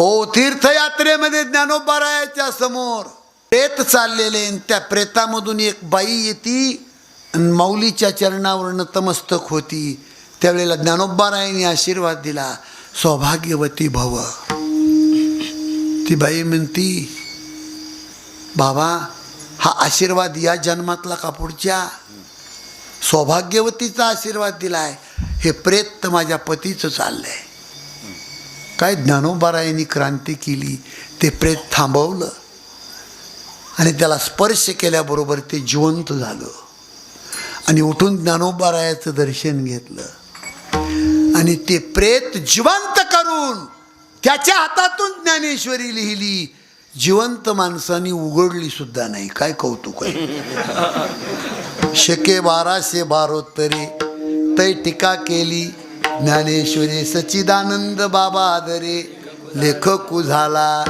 हो, तीर्थयात्रेमध्ये ज्ञानोबारायाच्या समोर प्रेत चाललेले, त्या प्रेतामधून एक बाई येती आणि माऊलीच्या चरणावर नतमस्तक होती. त्यावेळेला ज्ञानोबारायांनी आशीर्वाद दिला, सौभाग्यवती भव. ती बाई म्हणती, बाबा हा आशीर्वाद या जन्मातला का पुढच्या? सौभाग्यवतीचा आशीर्वाद दिलाय. हे प्रेत तर माझ्या पतीचं चाललंय. काय ज्ञानोबारायांनी क्रांती केली. ते प्रेत थांबवलं आणि त्याला स्पर्श केल्याबरोबर ते जिवंत झालं आणि उठून ज्ञानोबारायाचं दर्शन घेतलं आणि ते प्रेत जिवंत करून त्याच्या हातातून ज्ञानेश्वरी लिहिली. जिवंत माणसांनी उघडली सुद्धा नाही. काय कौतुक आहे. शके 1212 तै टीका केली ज्ञानेश्वरी. सच्चिदानंद बाबा आदरे लेखक झाला.